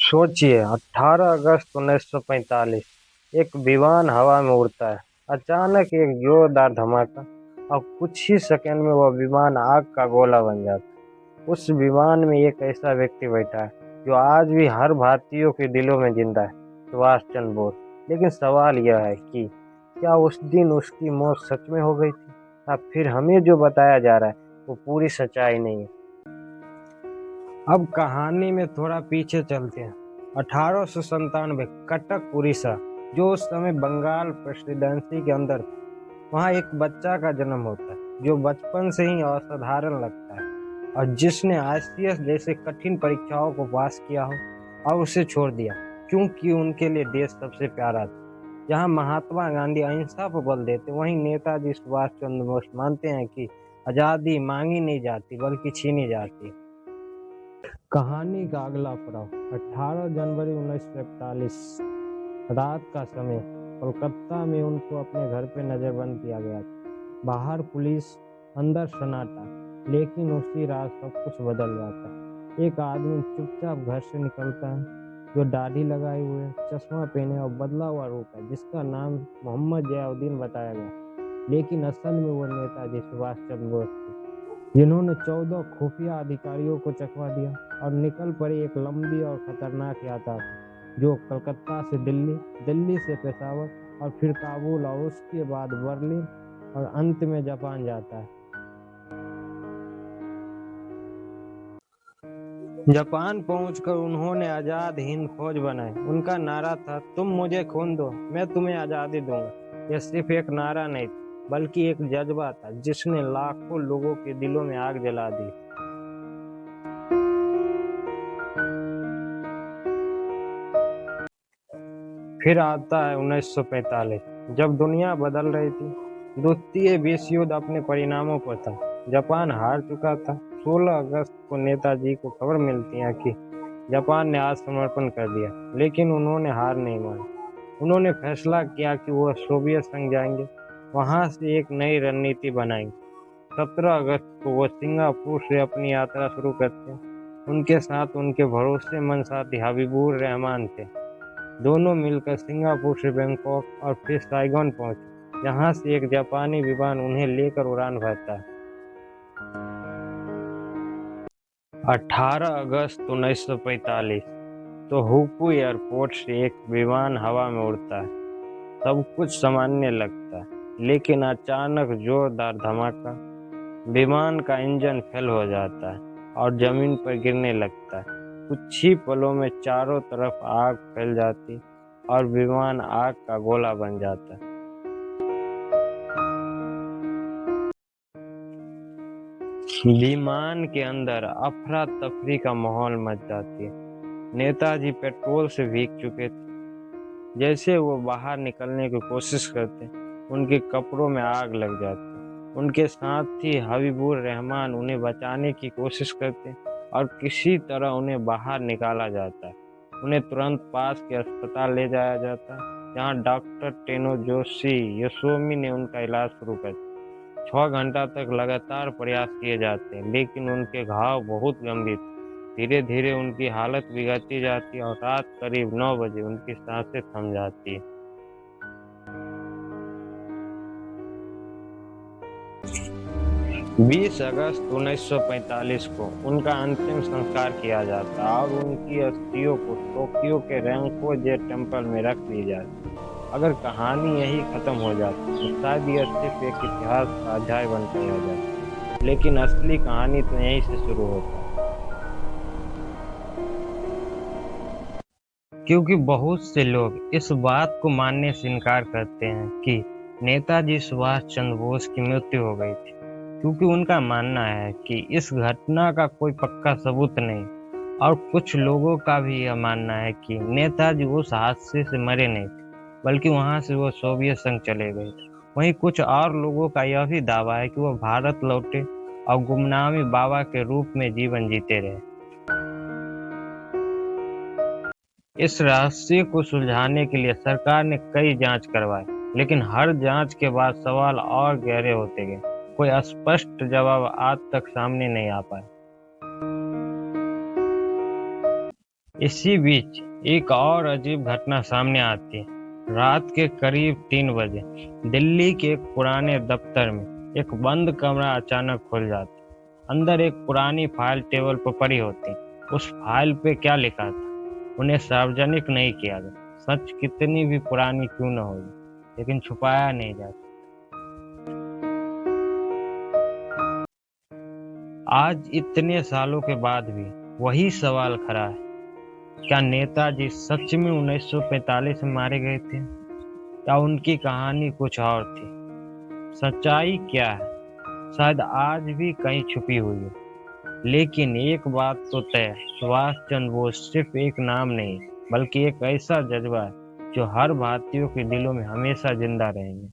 सोचिए 18 अगस्त 1945 एक विमान हवा में उड़ता है। अचानक एक जोरदार धमाका और कुछ ही सेकंड में वह विमान आग का गोला बन जाता है। उस विमान में एक ऐसा व्यक्ति बैठा है जो आज भी हर भारतीयों के दिलों में जिंदा है, सुभाष चंद्र बोस। लेकिन सवाल यह है कि क्या उस दिन उसकी मौत सच में हो गई थी या फिर हमें जो बताया जा रहा है वो पूरी सच्चाई नहीं है। अब कहानी में थोड़ा पीछे चलते हैं। 1897 कटक उड़ीसा, जो उस समय बंगाल प्रेसिडेंसी के अंदर था, वहाँ एक बच्चा का जन्म होता है जो बचपन से ही असाधारण लगता है और जिसने आईसीएस जैसे कठिन परीक्षाओं को पास किया हो और उसे छोड़ दिया क्योंकि उनके लिए देश सबसे प्यारा था। जहाँ महात्मा गांधी अहिंसा पर बल देते, वहीं नेताजी सुभाष चंद्र बोस मानते हैं कि आज़ादी मांगी नहीं जाती बल्कि छीनी जाती। कहानी का अगला पड़ाव 18 जनवरी 1941 रात का समय। कोलकाता में उनको अपने घर पे नजरबंद किया गया था। बाहर पुलिस, अंदर सन्नाटा। लेकिन उसी रात सब कुछ बदल जाता है। एक आदमी चुपचाप घर से निकलता है जो दाढ़ी लगाए हुए, चश्मा पहने और बदला हुआ रूप है, जिसका नाम मोहम्मद जयाउद्दीन बताया गया। लेकिन असल में वो नेताजी सुभाष चंद्र बोस थे, जिन्होंने 14 खुफिया अधिकारियों को चकवा दिया और निकल पड़ी एक लंबी और खतरनाक यात्रा जो कलकत्ता से दिल्ली, दिल्ली से पेशावर और फिर काबुल और उसके बाद बर्लिन और अंत में जापान जाता है। जापान पहुंचकर उन्होंने आजाद हिंद फौज बनाई। उनका नारा था, तुम मुझे खून दो, मैं तुम्हें आजादी दूंगा। यह सिर्फ एक नारा नहीं था बल्कि एक जज्बा था जिसने लाखों लोगों के दिलों में आग जला दी। फिर आता है 1945, जब दुनिया बदल रही थी। द्वितीय विश्व युद्ध अपने परिणामों पर था। जापान हार चुका था। 16 अगस्त को नेताजी को खबर मिलती है कि जापान ने आत्मसमर्पण कर दिया, लेकिन उन्होंने हार नहीं मानी। उन्होंने फैसला किया कि वह सोवियत संघ जाएंगे, वहां से एक नई रणनीति बनाएंगे। 17 अगस्त को वह सिंगापुर से अपनी यात्रा शुरू करते हैं। उनके साथ उनके भरोसेमंद साथी हबीबुर रहमान थे। दोनों मिलकर सिंगापुर से बैंकॉक और फिर साइगोन पहुंचे, जहां से एक जापानी विमान उन्हें लेकर उड़ान भरता है। 18 अगस्त 1945 तो हुकू एयरपोर्ट से एक विमान हवा में उड़ता है। सब कुछ सामान्य लगता है, लेकिन अचानक जोरदार धमाका। विमान का इंजन फेल हो जाता है और जमीन पर गिरने लगता है। कुछ ही पलों में चारों तरफ आग फैल जाती और विमान आग का गोला बन जाता है। विमान के अंदर अफरा तफरी का माहौल मच जाती है। नेताजी पेट्रोल से भीग चुके थे। जैसे वो बाहर निकलने की कोशिश करते, उनके कपड़ों में आग लग जाती। उनके साथ ही हबीबुर रहमान उन्हें बचाने की कोशिश करते और किसी तरह उन्हें बाहर निकाला जाता है। उन्हें तुरंत पास के अस्पताल ले जाया जाता है, जहां डॉक्टर टेनोजोशी योसोमी ने उनका इलाज शुरू कर दिया। 6 घंटा तक लगातार प्रयास किए जाते हैं, लेकिन उनके घाव बहुत गंभीर थे। धीरे धीरे उनकी हालत बिगड़ती जाती है और रात करीब 9 बजे उनकी सांसें थम जाती है। 20 अगस्त 1945 को उनका अंतिम संस्कार किया जाता है और उनकी अस्थियों को टोक्यो के रेंको-जे टेम्पल में रख दी जाती है। अगर कहानी यही खत्म हो जाती तो शायद यह सिर्फ एक इतिहास का अध्याय बनकर रह जाता, लेकिन असली कहानी तो यहीं से शुरू होता है। क्योंकि बहुत से लोग इस बात को मानने से इनकार करते हैं कि नेताजी सुभाष चंद्र बोस की मृत्यु हो गई थी, क्योंकि उनका मानना है कि इस घटना का कोई पक्का सबूत नहीं। और कुछ लोगों का भी यह मानना है कि नेताजी उस हादसे से मरे नहीं थे, बल्कि वहां से वो सोवियत संघ चले गए थे। वहीं कुछ और लोगों का यह भी दावा है कि वो भारत लौटे और गुमनामी बाबा के रूप में जीवन जीते रहे। इस रहस्य को सुलझाने के लिए सरकार ने कई जांच करवाई, लेकिन हर जांच के बाद सवाल और गहरे होते गए। कोई स्पष्ट जवाब आज तक सामने नहीं आ पाया। इसी बीच एक और अजीब घटना सामने आती है। रात के करीब 3 बजे दिल्ली के एक पुराने दफ्तर में एक बंद कमरा अचानक खुल जाता है। अंदर एक पुरानी फाइल टेबल पर पड़ी होती। उस फाइल पे क्या लिखा था उन्हें सार्वजनिक नहीं किया गया। सच कितनी भी पुरानी क्यों न हो, लेकिन छुपाया नहीं जा सकता। आज इतने सालों के बाद भी वही सवाल खड़ा है। क्या नेताजी सच में 1945 में मारे गए थे, या उनकी कहानी कुछ और थी? सच्चाई क्या है, शायद आज भी कहीं छुपी हुई है। लेकिन एक बात तो तय, सुभाष चंद्र बोस सिर्फ एक नाम नहीं, बल्कि एक ऐसा जज्बा है जो हर भारतीयों के दिलों में हमेशा जिंदा रहेंगे।